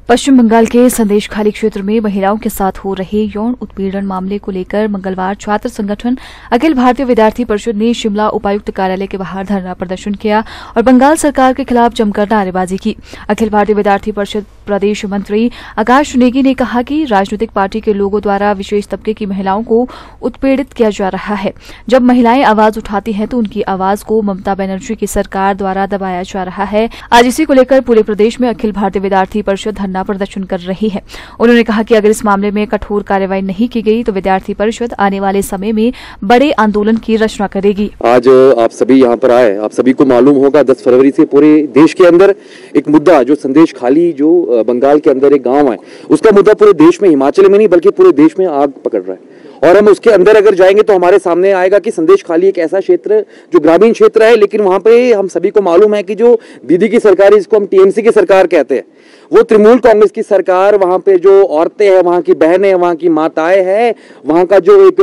पश्चिम बंगाल के संदेशखाली क्षेत्र में महिलाओं के साथ हो रहे यौन उत्पीड़न मामले को लेकर मंगलवार छात्र संगठन अखिल भारतीय विद्यार्थी परिषद ने शिमला उपायुक्त कार्यालय के बाहर धरना प्रदर्शन किया और बंगाल सरकार के खिलाफ जमकर नारेबाजी की। अखिल भारतीय विद्यार्थी परिषद प्रदेश मंत्री आकाश नेगी ने कहा कि राजनीतिक पार्टी के लोगों द्वारा विशेष तबके की महिलाओं को उत्पीड़ित किया जा रहा है। जब महिलाएं आवाज उठाती हैं तो उनकी आवाज को ममता बनर्जी की सरकार द्वारा दबाया जा रहा है। आज इसी को लेकर पूरे प्रदेश में अखिल भारतीय विद्यार्थी परिषद धरना प्रदर्शन कर रही है। उन्होंने कहा कि अगर इस मामले में कठोर कार्रवाई नहीं की गई तो विद्यार्थी परिषद आने वाले समय में बड़े आंदोलन की रचना करेगी। आज आप सभी यहाँ पर आए, आप सभी को मालूम होगा 10 फरवरी से पूरे देश के अंदर एक मुद्दा जो संदेशखाली जो बंगाल के अंदर एक गांव है, उसका मुद्दा पूरे देश में, हिमाचल में नहीं बल्कि पूरे देश में आग पकड़ रहा है। और हम उसके अंदर अगर जाएंगे तो हमारे सामने आएगा कि संदेशखाली एक ऐसा क्षेत्र जो ग्रामीण क्षेत्र है, लेकिन वहां पे हम सभी को मालूम है कि जो दीदी की सरकार है, जिसको हम टीएमसी की सरकार कहते हैं, वो तृणमूल कांग्रेस की सरकार, वहां पे जो औरतें हैं, वहां की बहनें, वहां की माताएं हैं, वहां का जो एक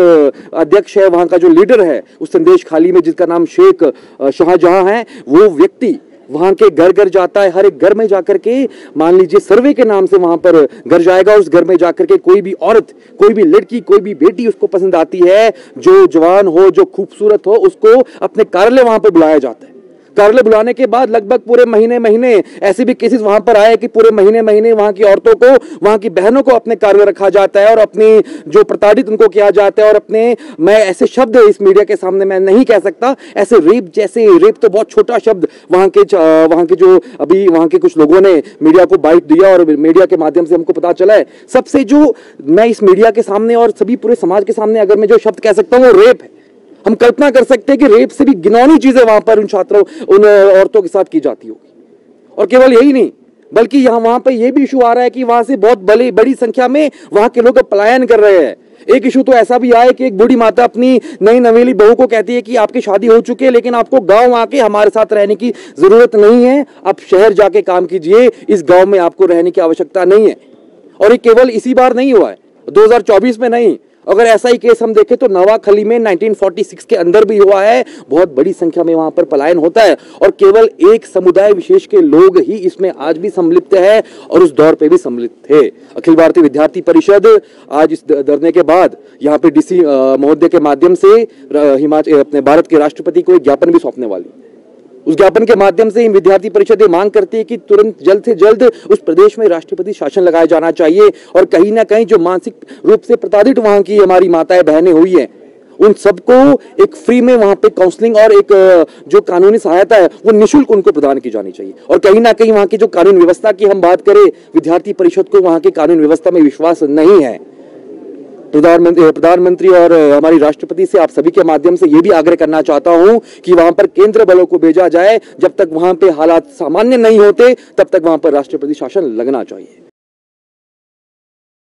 अध्यक्ष है, वहां का जो लीडर है उस संदेशखाली में, जिसका नाम शेख शाहजहां है, वो व्यक्ति वहां के घर घर जाता है। हर एक घर में जाकर के, मान लीजिए सर्वे के नाम से वहां पर घर जाएगा, उस घर में जाकर के कोई भी औरत, कोई भी लड़की, कोई भी बेटी उसको पसंद आती है, जो जवान हो, जो खूबसूरत हो, उसको अपने कार्यालय वहां पर बुलाया जाता है। कार्यालय बुलाने के बाद लगभग पूरे महीने ऐसे भी केसेस वहां पर आए कि पूरे महीने वहां की औरतों को, वहां की बहनों को अपने कार्यालय रखा जाता है और अपनी जो प्रताड़ित उनको किया जाता है। और अपने, मैं ऐसे शब्द इस मीडिया के सामने मैं नहीं कह सकता, ऐसे रेप, जैसे रेप तो बहुत छोटा शब्द, वहां के जो अभी वहां के कुछ लोगों ने मीडिया को बाइट दिया और मीडिया के माध्यम से हमको पता चला है, सबसे जो मैं इस मीडिया के सामने और सभी पूरे समाज के सामने अगर मैं जो शब्द कह सकता हूं वो रेप है। हम कल्पना कर सकते हैं कि रेप से भी घिनौनी चीजें वहां पर उन छात्रों, उन औरतों के साथ की जाती होगी। और केवल यही नहीं, बल्कि यहाँ वहां पर यह भी इशू आ रहा है कि वहां से बहुत बड़ी संख्या में वहां के लोग पलायन कर रहे हैं। एक इशू तो ऐसा भी आया कि एक बूढ़ी माता अपनी नई नवेली बहू को कहती है कि आपकी शादी हो चुकी है, लेकिन आपको गांव आके हमारे साथ रहने की जरूरत नहीं है, आप शहर जाके काम कीजिए, इस गांव में आपको रहने की आवश्यकता नहीं है। और ये केवल इसी बार नहीं हुआ है, 2024 में नहीं, अगर ऐसा ही केस हम देखें तो नवाखली में 1946 के अंदर भी हुआ है। बहुत बड़ी संख्या में वहां पर पलायन होता है और केवल एक समुदाय विशेष के लोग ही इसमें आज भी सम्मिलित है और उस दौर पे भी सम्मिलित थे। अखिल भारतीय विद्यार्थी परिषद आज इस धरने के बाद यहाँ पे डीसी महोदय के माध्यम से अपने भारत के राष्ट्रपति को एक ज्ञापन भी सौंपने वाली। उस ज्ञापन के माध्यम से विद्यार्थी परिषद मांग करती है कि तुरंत जल्द से जल्द उस प्रदेश में राष्ट्रपति शासन लगाया जाना चाहिए और कहीं ना कहीं जो मानसिक रूप से प्रताड़ित वहां की हमारी माताएं बहनें हुई हैं, उन सबको एक फ्री में वहां पे काउंसलिंग और एक जो कानूनी सहायता है वो निःशुल्क उनको प्रदान की जानी चाहिए। और कहीं ना कहीं वहां की जो कानून व्यवस्था की हम बात करें, विद्यार्थी परिषद को वहां की कानून व्यवस्था में विश्वास नहीं है। प्रधानमंत्री और हमारी राष्ट्रपति से आप सभी के माध्यम से यह भी आग्रह करना चाहता हूं कि वहां पर केंद्र बलों को भेजा जाए। जब तक वहां पे हालात सामान्य नहीं होते तब तक वहां पर राष्ट्रपति शासन लगना चाहिए।